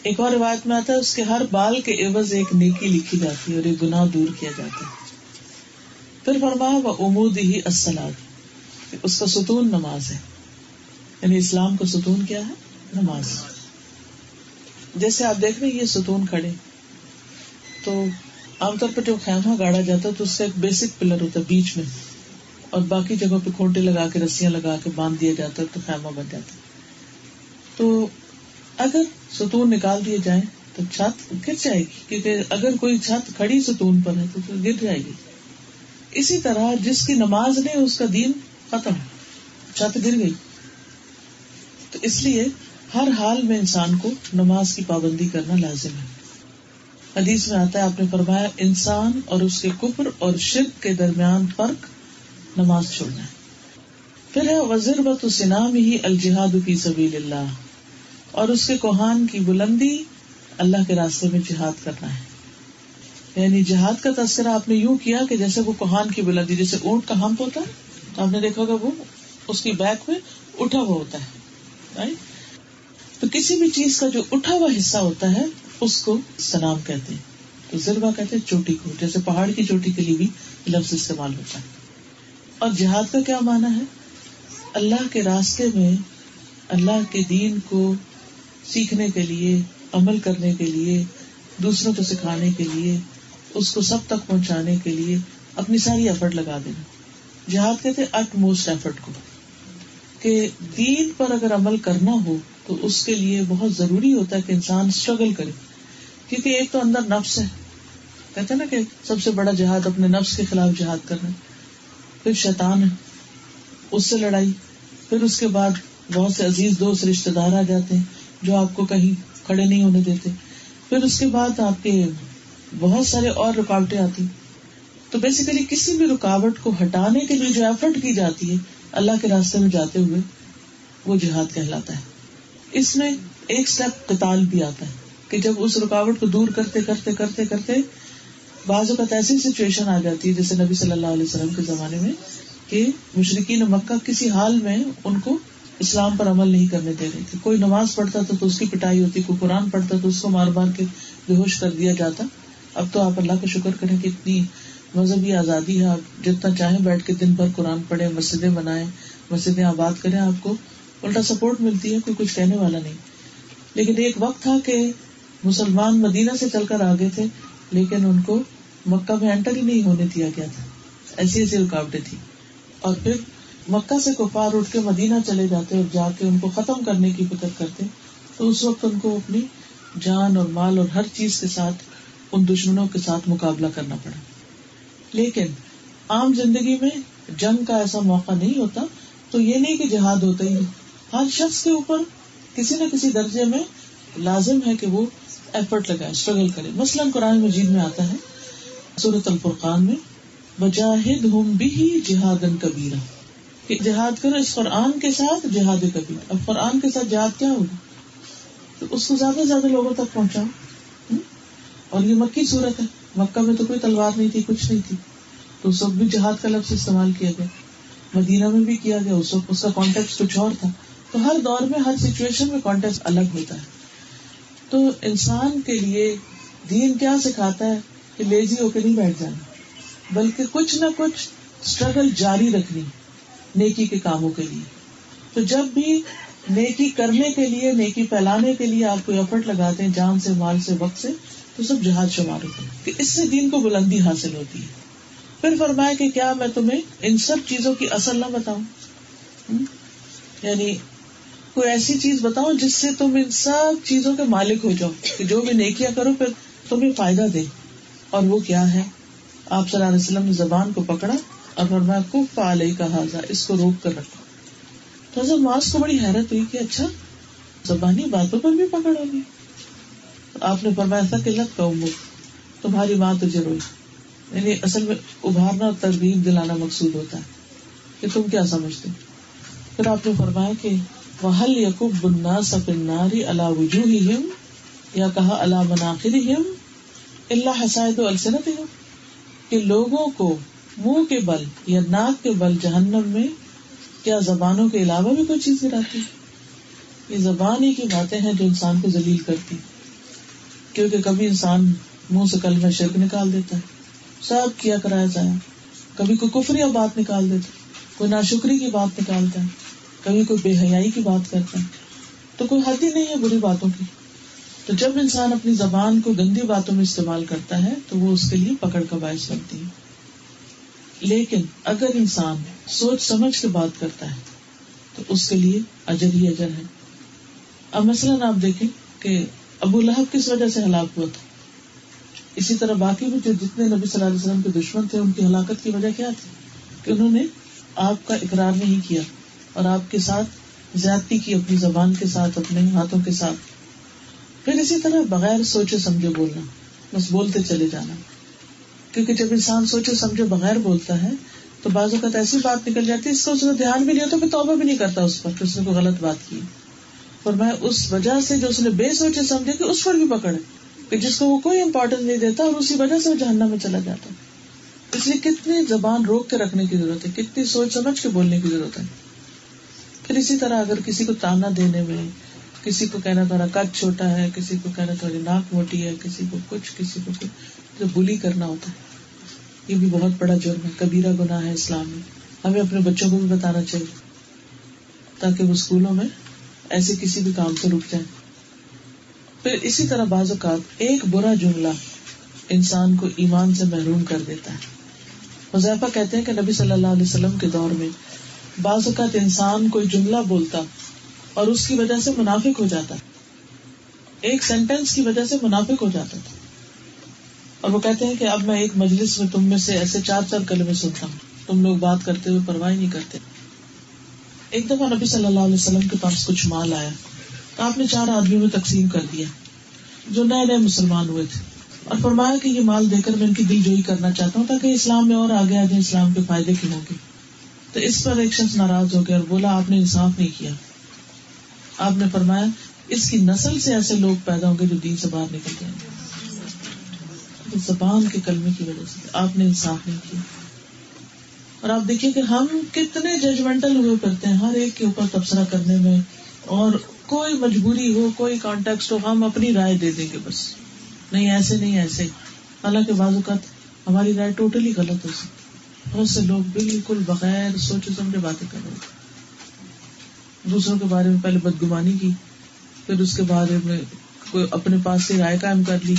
ایک اور روایت میں آتا ہے اس کے ہر بال کے عوض ایک نیکی لکھی جاتی ہے اور ایک گناہ دور کیا جاتا ہے. پھر فرمایا وعمودہ الصلاۃ، اس کا ستون نماز ہے. یعنی اسلام کا ستون کیا ہے؟ نماز. جیسے آپ دیکھ رہے ہیں یہ ستون کھڑے، تو عام طور پر جب خیمہ گاڑا جاتا ہے تو اس کا ایک بیسک پلر ہوتا ہے بیچ میں، اور باقی جگہوں پہ کھونٹے لگا کے رسیاں لگا کے باندھ دیا جاتا ہے تو خیمہ بن جاتا ہے. تو اگر ستون نکال دیے جائیں تو چھت گر جائے گی، کیونکہ اگر کوئی چھت کھڑی ستون پر ہے تو گر جائے گی. اسی طرح جس کی نماز نہیں اس کا دین ختم، چھت گر گئی. تو اس لیے ہر حال میں انسان کو نماز کی پابندی کرنا لازم ہے. حدیث میں آتا ہے آپ نے فرمایا انسان اور اس کے کفر اور شرک کے درمیان فرق نماز چھوڑنا ہے. پھر ہے وَذِرْوَةُ صِنَامِهِ الْجِهَادُ فِي سَبِيلِ اللَّهِ، اور اس کے کوہان کی بلندی اللہ کے راستے میں جہاد کرنا ہے. یعنی جہاد کا تذکرہ آپ نے یوں کیا کہ جیسے وہ کوہان کی بلندی، جیسے اونٹ کا ہمپ ہوتا ہے تو آپ نے دیکھا ہوگا وہ اس کی بیک میں اٹھا ہوا ہوتا ہے. تو کسی بھی چیز کا جو اٹھا ہوا حصہ ہوتا ہے اس کو سنام کہتے ہیں. تو ذروہ کہتے ہیں چوٹی کو، جیسے پہاڑ کی چوٹی کے لیے بھی لفظ استعمال ہوتا ہے. اور جہاد کا کیا معنی ہے؟ اللہ کے راستے میں اللہ کے دین کو سیکھنے کے لیے، عمل کرنے کے لیے، دوسروں کو سکھانے کے لیے، اس کو سب تک پہنچانے کے لیے اپنی ساری ایفرٹ لگا دینا. جہاد کہتے ہیں اٹ موسٹ ایفرٹ کو، کہ دین پر اگر عمل کرنا ہو تو اس کے لیے بہت ضروری ہوتا ہے کہ انسان اسٹرگل کرے. کیونکہ ایک تو اندر نفس ہے، کہتے ہیں نا کہ سب سے بڑا جہاد اپنے نفس کے خلاف جہاد کرنا. پھر شیطان ہے، اس سے لڑائی. پھر اس کے بعد بہت سے عزیز دوست رشتے دار آ جاتے ہیں جو آپ کو کہیں کھڑے نہیں ہونے دیتے. پھر اس کے بعد آپ کے بہت سارے اور رکاوٹیں آتی. تو بیسیکلی کسی بھی رکاوٹ کو ہٹانے کے لیے جو ایفرٹ کی جاتی ہے اللہ کے راستے میں جاتے ہوئے، وہ جہاد کہلاتا ہے. اس میں ایک سٹیپ قتال بھی آتا ہے کہ جب اس رکاوٹ کو دور کرتے کرتے کرتے کرتے بعض اوقات ایسی سچویشن آ جاتی ہے جیسے نبی صلی اللہ علیہ وسلم کے زمانے میں کہ مشرکین مکہ کسی حال میں ان کو اسلام پر عمل نہیں کرنے دے رہے تھے. کوئی نماز پڑھتا تھا تو اس کی پٹائی ہوتی، کوئی قرآن پڑھتا تو اس کو مار مار کے بے ہوش کر دیا جاتا. اب تو آپ اللہ کا شکر کریں کہ اتنی مذہبی آزادی ہے، آپ جتنا چاہیں بیٹھ کے دن بھر قرآن پڑھیں، مسجدیں بنائیں، مسجدیں آباد کریں، آپ کو الٹا سپورٹ ملتی ہے، کوئی کچھ کہنے والا نہیں. لیکن ایک وقت تھا کہ مسلمان مدینہ سے چل کر آگے تھے لیکن ان کو مکہ میں انٹر ہی نہیں ہونے دیا گیا تھا. ایسی ایسی رکاوٹیں تھی. اور پھر مکہ سے کفار اٹھ کے مدینہ چلے جاتے اور جا کے ان کو ختم کرنے کی فکر کرتے. تو اس وقت ان کو اپنی جان اور مال اور ہر چیز کے ساتھ ان دشمنوں کے ساتھ مقابلہ کرنا پڑا. لیکن عام زندگی میں جنگ کا ایسا موقع نہیں ہوتا تو یہ نہیں کہ جہاد ہوتا ہی نہیں. ہر شخص کے اوپر کسی نہ کسی درجے میں لازم ہے کہ وہ ایفرٹ لگائے، اسٹرگل کرے. مثلاً قرآن مجید میں آتا ہے سورۃ الفرقان میں وجاہدہم بہ جہادا کبیرا، کہ جہاد کرو اس قرآن کے ساتھ جہاد کبیر. اب قرآن کے ساتھ جہاد کیا ہوگا؟ تو اس کو زیادہ سے زیادہ لوگوں تک پہنچاؤ. اور یہ مکی صورت ہے، مکہ میں تو کوئی تلوار نہیں تھی، کچھ نہیں تھی، تو اس وقت بھی جہاد کا لفظ استعمال کیا گیا. مدینہ میں بھی کیا گیا، اس وقت اس کا کانٹیکٹ کچھ اور تھا. تو ہر دور میں ہر سچویشن میں کانٹیکٹ الگ ہوتا ہے. تو انسان کے لیے دین کیا سکھاتا ہے کہ لیزی ہو کے نہیں بیٹھ جانا، بلکہ کچھ نہ کچھ اسٹرگل جاری رکھنی نیکی کے کاموں کے لیے. تو جب بھی نیکی کرنے کے لیے، نیکی پھیلانے کے لیے آپ کو ایفرٹ لگاتے ہیں جان سے، مال سے، وقت سے، تو سب جہاد شمار ہوتا ہے کہ اس سے دین کو بلندی حاصل ہوتی ہے. پھر فرمایا کہ کیا میں تمہیں ان سب چیزوں کی اصل نہ بتاؤں؟ یعنی کوئی ایسی چیز بتاؤں جس سے تم ان سب چیزوں کے مالک ہو جاؤ کہ جو بھی نیکیاں کرو پھر تمہیں فائدہ دے. اور وہ کیا ہے؟ آپ صلی اللہ علیہ وسلم نے زبان کو پکڑا اور فرمایا کف علیک ھذا، اس کو روک کر رکھو. تو حضرت معاذ کو بڑی حیرت ہوئی کہ اچھا زبانی باتوں پر بھی پکڑ ہوگی. آپ نے فرمایا ثقلت قومک، تمہاری ماں تجھے روئی. یعنی اصل میں ابھارنا اور ترغیب دلانا مقصود ہوتا ہے کہ تم کیا سمجھتے. پھر آپ نے فرمایا کہ وَهَلْ يَكُبُّ النَّاسَ فِي النَّارِ عَلَى وُجُوهِهِمْ، یا کہا عَلَى مَنَاخِرِهِمْ إِلَّا حَصَائِدُ أَلْسِنَتِهِمْ، کہ لوگوں کو منہ کے بل یا ناک کے بل جہنم میں کیا زبانوں کے علاوہ بھی کوئی چیز گراتی. یہ زبان ہی کی باتیں ہیں جو انسان کو ذلیل کرتی. کیونکہ کبھی انسان منہ سے کلمہ شرک نکال دیتا ہے، سب کیا کرایا جائے. کبھی کوئی کفریہ بات نکال دیتا ہے، کوئی ناشکری کی بات نکالتا ہے، کبھی کوئی بے حیائی کی بات کرتا ہے. تو کوئی حد ہی نہیں ہے بری باتوں کی. تو جب انسان اپنی زبان کو گندی باتوں میں استعمال کرتا ہے تو وہ اس کے لیے پکڑ کا باعث بنتی ہے. لیکن اگر انسان سوچ سمجھ کے بات کرتا ہے تو اس کے لیے اجر ہی اجر ہے. اب مثلاً آپ دیکھیں کہ ابو لہب کس وجہ سے ہلاک ہوا تھا. اسی طرح باقی بھی جو جتنے نبی صلی اللہ علیہ وسلم کے دشمن تھے ان کی ہلاکت کی وجہ کیا تھی؟ کہ انہوں نے آپ کا اقرار نہیں کیا اور آپ کے ساتھ زیادتی کی، اپنی زبان کے ساتھ، اپنے ہاتھوں کے ساتھ. پھر اسی طرح بغیر سوچے سمجھے بولنا، بس بولتے چلے جانا. کیونکہ جب انسان سوچے سمجھے بغیر بولتا ہے تو بعض اوقات ایسی بات نکل جاتی ہے اس کو دھیان بھی نہیں ہوتا، پھر توبہ بھی نہیں کرتا اس پر کہ اس نے کوئی غلط بات کی. فرمایا اس وجہ سے جو اس نے بے سوچے سمجھے کہ اس پر بھی پکڑ ہے کہ جس کو وہ کوئی امپورٹنس نہیں دیتا اور اسی وجہ سے وہ جہنم میں چلا جاتا ہے. اس لیے کتنی زبان روک کے رکھنے کی ضرورت ہے, کتنی سوچ سمجھ کے بولنے کی ضرورت ہے. پھر اسی طرح اگر کسی کو تانا دینے میں, کسی کو کہنا تھوڑا قد چھوٹا ہے, کسی کو کہنا تھوڑی ناک موٹی ہے, کسی کو کچھ جو بلی کرنا ہوتا ہے, یہ بھی بہت بڑا جرم ہے, کبیرہ گناہ ہے اسلام میں. ہمیں اپنے بچوں کو بھی بتانا چاہیے تاکہ وہ اسکولوں میں ایسے کسی بھی کام سے رک جائیں. پھر اسی طرح بعض اوقات ایک برا جملہ انسان کو ایمان سے محروم کر دیتا ہے. حذیفہ کہتے ہیں کہ نبی صلی اللہ علیہ وسلم کے دور میں بعض اوقات انسان کوئی جملہ بولتا اور اس کی وجہ سے منافق ہو جاتا, ایک سینٹینس کی وجہ سے منافق ہو جاتا تھا. اور وہ کہتے ہیں کہ اب میں ایک مجلس میں تم میں سے ایسے 4 کلمے سنتا ہوں, تم لوگ بات کرتے ہوئے پرواہ نہیں کرتے. ایک دفعہ نبی صلی اللہ علیہ وسلم کے پاس کچھ مال آیا تو آپ نے 4 آدمیوں میں تقسیم کر دیا جو نئے نئے مسلمان ہوئے تھے, اور فرمایا کہ یہ مال دے کر میں ان کی دل جوئی کرنا چاہتا ہوں تاکہ اسلام میں اور آگے آگے اسلام کے فائدے کی ہوں گے. تو اس پر ایک شخص ناراض ہو گیا اور بولا آپ نے انصاف نہیں کیا. آپ نے فرمایا اس کی نسل سے ایسے لوگ پیدا ہوں گے جو دین سے باہر نکل جائیں گے. زبان کے کلمے کی وجہ سے آپ نے انصاف نہیں کیا. اور آپ دیکھیے کہ ہم کتنے ججمنٹل ہوئے کرتے ہیں ہر ایک کے اوپر تبصرہ کرنے میں, اور کوئی مجبوری ہو, کوئی کانٹیکسٹ ہو, ہم اپنی رائے دے دیں گے بس, نہیں ایسے نہیں ایسے. حالانکہ بعض اوقات ہماری رائے ٹوٹلی غلط ہو سکتی. بہت سے لوگ بالکل بغیر سوچے سمجھے باتیں کر رہے ہیں, دوسروں کے بارے میں پہلے بدگمانی کی, پھر اس کے بارے میں کوئی اپنے پاس سے رائے قائم کر لی,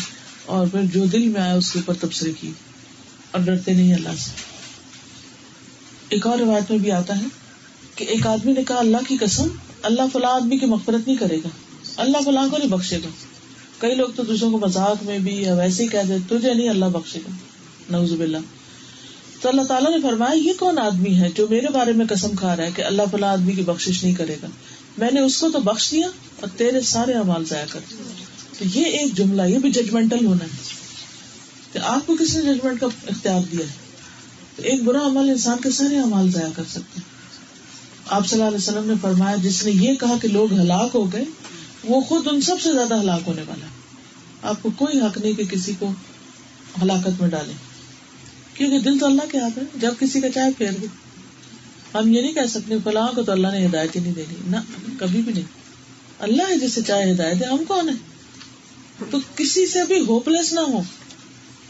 اور پھر جو دل میں آیا اس کے اوپر تبصرے کی, اور ڈرتے نہیں اللہ سے. ایک اور روایت میں بھی آتا ہے کہ ایک آدمی نے کہا اللہ کی قسم اللہ فلاں آدمی کی مغفرت نہیں کرے گا, اللہ فلاں کو نہیں بخشے گا. کئی لوگ تو دوسروں کو مذاق میں بھی یا ویسے ہی کہہ دیتے تجھے نہیں اللہ بخشے گا, نعوذ باللہ. تو اللہ تعالیٰ نے فرمایا یہ کون آدمی ہے جو میرے بارے میں قسم کھا رہا ہے کہ اللہ فلاں آدمی کی بخشش نہیں کرے گا, میں نے اس کو تو بخش دیا اور تیرے سارے اعمال ضائع کر دیے. تو یہ ایک جملہ, یہ بھی ججمنٹل ہونا ہے کہ آپ کو کس نے ججمنٹ کا اختیار دیا ہے. تو ایک برا عمل انسان کے سارے اعمال ضائع کر سکتے ہیں. آپ صلی اللہ علیہ وسلم نے فرمایا جس نے یہ کہا کہ لوگ ہلاک ہو گئے وہ خود ان سب سے زیادہ ہلاک ہونے والا ہے. آپ کو کوئی حق نہیں کہ کسی کو ہلاکت میں ڈالیں, کیونکہ دل تو اللہ کے ہاتھ ہے, جب کسی کا چاہے پھیر دے. ہم یہ نہیں کہہ سکتے فلاں کو تو اللہ نے ہدایت ہی نہیں دینی, نہ کبھی بھی نہیں. اللہ ہے جسے چاہے ہدایت دے, ہم کون ہیں. تو کسی سے بھی ہوپ لیس نہ ہو,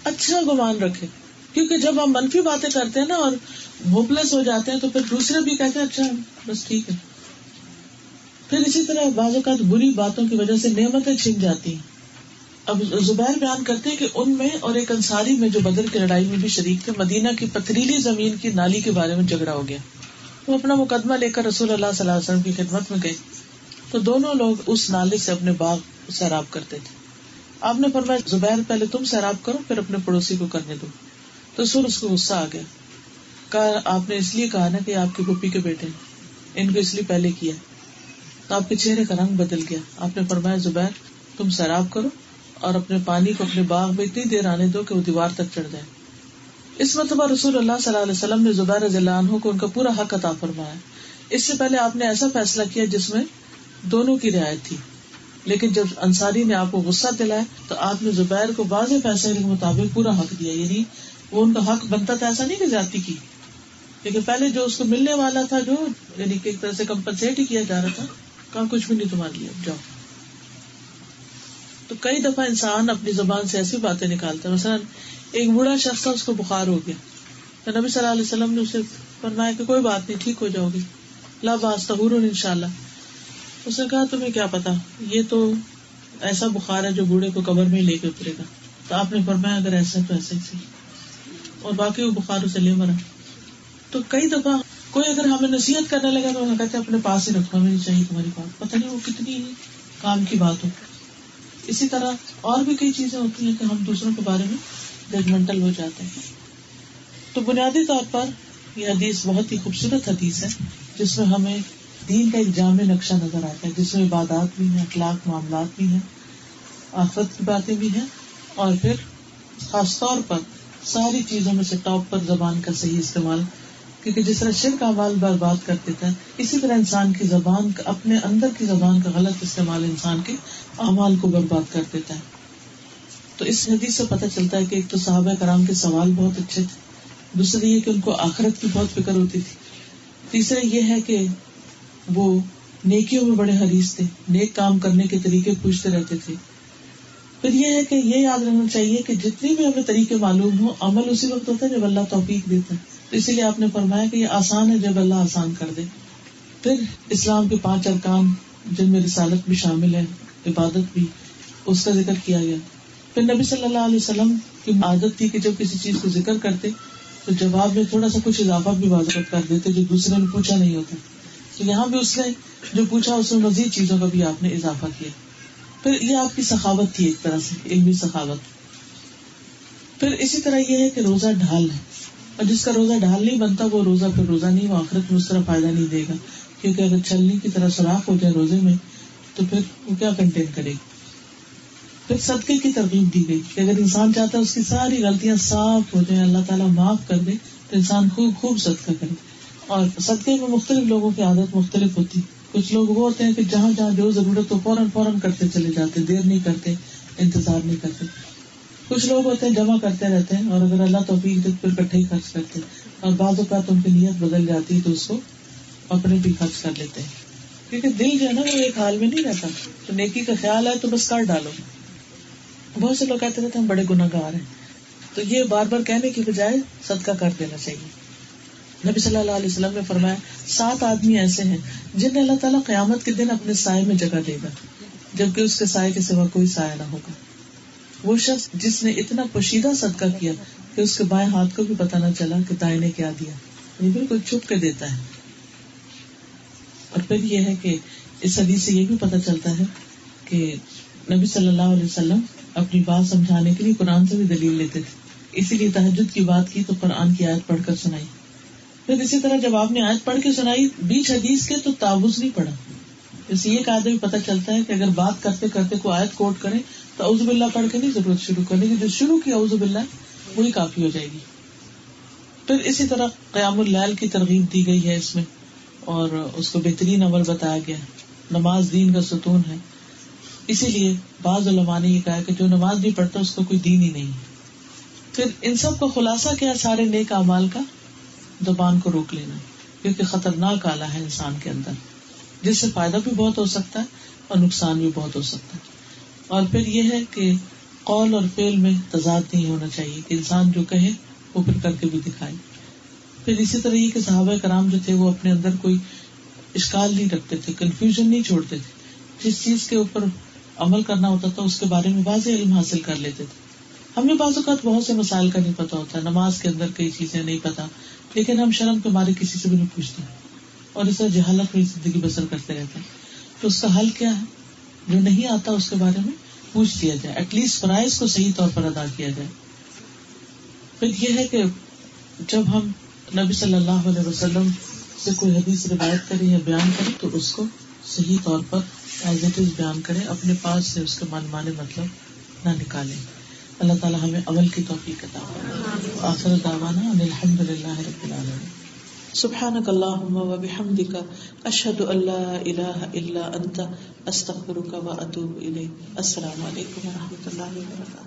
اچھا گمان رکھے, کیونکہ جب ہم منفی باتیں کرتے ہیں نا اور ہوپ لیس ہو جاتے ہیں تو پھر دوسرے بھی کہتے ہیں اچھا بس ٹھیک ہے. پھر اسی طرح بعض اوقات بری باتوں کی وجہ سے نعمتیں چھن جاتی ہیں. اب زبیر بیان کرتے ہیں کہ ان میں اور ایک انصاری میں جو بدر کی لڑائی میں بھی شریک تھے, مدینہ کی پتھریلی زمین کی نالی کے بارے میں جھگڑا ہو گیا. وہ اپنا مقدمہ لے کر رسول اللہ صلی اللہ علیہ وسلم کی خدمت میں گئے تو دونوں لوگ اس نالے سے اپنے باغ سیراب کرتے تھے. آپ نے فرمایا زبیر پہلے تم سیراب کرو پھر اپنے پڑوسی کو کرنے دو. تو سر اس کو غصہ آ گیا, کہا آپ نے اس لیے کہا نا کہ آپ کی پھوپھی کے بیٹے ہیں, ان کو اس لیے پہلے کیا. تو آپ کے چہرے کا رنگ بدل گیا. آپ نے فرمایا زبیر تم سیراب کرو اور اپنے پانی کو اپنے باغ میں اتنی دیر آنے دو کہ وہ دیوار تک چڑھ جائے. اس مرتبہ رسول اللہ صلی اللہ علیہ وسلم نے زبیر رضی اللہ عنہ کو ان کا پورا حق عطا فرمایا. اس سے پہلے آپ نے ایسا فیصلہ کیا جس میں دونوں کی رعایت تھی, لیکن جب انصاری نے آپ کو غصہ دلایا تو آپ نے زبیر کو واضح فیصلے کے مطابق پورا حق دیا. یعنی وہ ان کا حق بنتا تھا, ایسا نہیں کہ زیادتی کی, لیکن پہلے جو اس کو ملنے والا تھا جو یعنی کہ ایک طرح سے کمپنسیٹ ہی کیا جا رہا تھا, کہا کچھ بھی نہیں تمہارے لیے, جاؤ. تو کئی دفعہ انسان اپنی زبان سے ایسی باتیں نکالتا ہے. مثلا ایک بوڑھا شخص تھا, اس کو بخار ہو گیا تو نبی صلی اللہ علیہ وسلم نے اسے فرمایا کہ کوئی بات نہیں, ٹھیک ہو جاؤ گی, لا باس طہور انشاءاللہ. اس نے کہا تمہیں کیا پتا, یہ تو ایسا بخار ہے جو بوڑھے کو قبر میں لے کے اترے گا. تو آپ نے فرمایا اگر ایسا تو ایسا ہی صحیح, اور باقی وہ بخار اسے لے مرا. تو کئی دفعہ کوئی اگر ہمیں نصیحت کرنے لگا تو ہم کہتے ہیں اپنے پاس ہی رکھو, ہمیں نہیں چاہیے تمہاری بات, پتہ نہیں وہ کتنی کام کی بات ہو. اسی طرح اور بھی کئی چیزیں ہوتی ہیں کہ ہم دوسروں کے بارے میں ججمنٹل ہو جاتے ہیں. تو بنیادی طور پر یہ حدیث بہت ہی خوبصورت حدیث ہے جس میں ہمیں دین کا ایک جامع نقشہ نظر آتا ہے, جس میں عبادات بھی ہیں, اخلاق معاملات بھی ہیں, آخرت کی باتیں بھی ہیں, اور پھر خاص طور پر ساری چیزوں میں سے ٹاپ پر زبان کا صحیح استعمال کیونکہ جس طرح شرک اعمال برباد کر دیتا ہے، اسی طرح انسان کی زبان کا، اپنے اندر کی زبان کا غلط استعمال انسان کے اعمال کو برباد کر دیتا ہے. تو اس حدیث سے پتہ چلتا ہے کہ ایک تو صحابہ کرام کے سوال بہت اچھے تھے، دوسرے یہ کہ ان کو آخرت کی بہت فکر ہوتی تھی، تیسرے یہ ہے کہ وہ نیکیوں میں بڑے حریص تھے، نیک کام کرنے کے طریقے پوچھتے رہتے تھے. پھر یہ ہے کہ یہ یاد رکھنا چاہیے کہ جتنی بھی ہمیں طریقے معلوم ہو، عمل اسی وقت ہوتا ہے جب اللہ توفیق دیتا ہے. تو اسی لیے آپ نے فرمایا کہ یہ آسان ہے جب اللہ آسان کر دے. پھر اسلام کے 5 ارکان جن میں رسالت بھی شامل ہے، عبادت بھی، اس کا ذکر کیا گیا. پھر نبی صلی اللہ علیہ وسلم کی عادت تھی کہ جب کسی چیز کو ذکر کرتے تو جواب میں تھوڑا سا کچھ اضافہ بھی واضح کر دیتے جو دوسرے نے پوچھا نہیں ہوتا. تو یہاں بھی اس نے جو پوچھا اس میں مزید چیزوں کا بھی آپ نے اضافہ کیا. پھر یہ آپ کی سخاوت تھی، ایک طرح سے علمی سخاوت. پھر اسی طرح یہ ہے کہ روزہ ڈھال ہے، اور جس کا روزہ ڈھال نہیں بنتا وہ روزہ پھر روزہ نہیں، وہ آخرت میں اس طرح فائدہ نہیں دے گا، کیونکہ اگر چھلنی کی طرح سوراخ ہو جائے روزے میں تو پھر وہ کیا کنٹین کرے گی. پھر صدقے کی ترغیب دی گئی کہ اگر انسان چاہتا ہے اس کی ساری غلطیاں صاف ہو جائیں، اللہ تعالیٰ معاف کر دے، تو انسان خوب صدقہ کرے. اور صدقے میں مختلف لوگوں کی عادت مختلف ہوتی. کچھ لوگ وہ ہوتے ہیں کہ جہاں جہاں جو ضرورت ہو فوراً کرتے چلے جاتے، دیر نہیں کرتے، انتظار نہیں کرتے. کچھ لوگ ہوتے ہیں جمع کرتے رہتے ہیں، اور اگر اللہ توفیق دے پھر اکٹھے ہی خرچ کرتے ہیں، اور بعض اوقات ان کی نیت بدل جاتی ہے تو اس کو اپنے بھی خرچ کر لیتے ہیں، کیونکہ دل جو ہے نا وہ ایک حال میں نہیں رہتا. تو نیکی کا خیال ہے تو بس کر ڈالو. بہت سے لوگ کہتے رہتے ہیں ہم بڑے گناہ گار ہیں، تو یہ بار بار کہنے کی بجائے صدقہ کر دینا چاہیے. نبی صلی اللہ علیہ وسلم نے فرمایا 7 آدمی ایسے ہیں جنہیں اللہ تعالیٰ قیامت کے دن اپنے سائے میں جگہ دے گا، جبکہ اس کے سائے کے سوا کوئی سایہ نہ ہوگا. وہ شخص جس نے اتنا پوشیدہ صدقہ کیا کہ اس کے بائیں ہاتھ کو بھی پتہ نہ چلا کہ دائیں نے کیا دیا، یہ بالکل چھپ کے دیتا ہے. اور پھر یہ ہے کہ اس حدیث سے یہ بھی پتہ چلتا ہے کہ نبی صلی اللہ علیہ وسلم اپنی بات سمجھانے کے لیے قرآن سے بھی دلیل لیتے تھے. اسی لیے تہجد کی بات کی تو قرآن کی آیت پڑھ کر سنائی. پھر اسی طرح جب آپ نے آیت پڑھ کے سنائی بیچ حدیث کے تو تعوذ نہیں پڑھا. اس یہ قاعدہ بھی پتہ چلتا ہے کہ اگر بات کرتے کرتے کوئی آیت کوٹ کرے تو اعوذ باللہ پڑھ کے نہیں ضرورت شروع کرنے کی، جو شروع کی اعوذ باللہ وہی کافی ہو جائے گی. پھر اسی طرح قیام اللیل کی ترغیب دی گئی ہے اس میں، اور اس کو بہترین عمل بتایا گیا. نماز دین کا ستون ہے، اسی لیے بعض علماء نے یہ کہا کہ جو نماز نہیں پڑھتا اس کو کوئی دین ہی نہیں. پھر ان سب کا خلاصہ کیا؟ سارے نیک اعمال کا زبان کو روک لینا، کیونکہ خطرناک آلہ ہے انسان کے اندر، جس سے فائدہ بھی بہت ہو سکتا ہے اور نقصان بھی بہت ہو سکتا ہے. اور پھر یہ ہے کہ قول اور فعل میں تضاد نہیں ہونا چاہیے کہ انسان جو کہے وہ پھر کر کے بھی دکھائے. پھر اسی طرح یہ کہ صحابہ کرام جو تھے وہ اپنے اندر کوئی اشکال نہیں رکھتے تھے، کنفیوژن نہیں چھوڑتے تھے. جس چیز کے اوپر عمل کرنا ہوتا تھا اس کے بارے میں واضح علم حاصل کر لیتے تھے. ہمیں بعض اوقات بہت سے مسائل کا نہیں پتا ہوتا، نماز کے اندر کئی چیزیں نہیں پتا، لیکن ہم شرم کے مارے کسی سے بھی نہیں پوچھتے اور اس طرح جہالت میں زندگی بسر کرتے رہتے ہیں. تو اس کا حل کیا ہے؟ جو نہیں آتا اس کے بارے میں پوچھ لیا جائے، ایٹ لیسٹ فرائض کو صحیح طور پر ادا کیا جائے. پھر یہ ہے کہ جب ہم نبی صلی اللہ علیہ وسلم سے کوئی حدیث روایت کریں یا بیان کریں تو اس کو صحیح طور پر ایز اٹ از بیان کریں، اپنے پاس سے اس کے مانے مطلب نہ نکالیں. اللہ تعالیٰ ہمیں عمل کی توفیق عطا فرمائے. آخر دعوانا ان الحمد للہ رب العالمین. سبحانک اللہم و بحمدک اشہد ان لا الہ الا انت استغفرک و اتوب الیک. السلام علیکم و رحمۃ اللہ وبرکاتہ.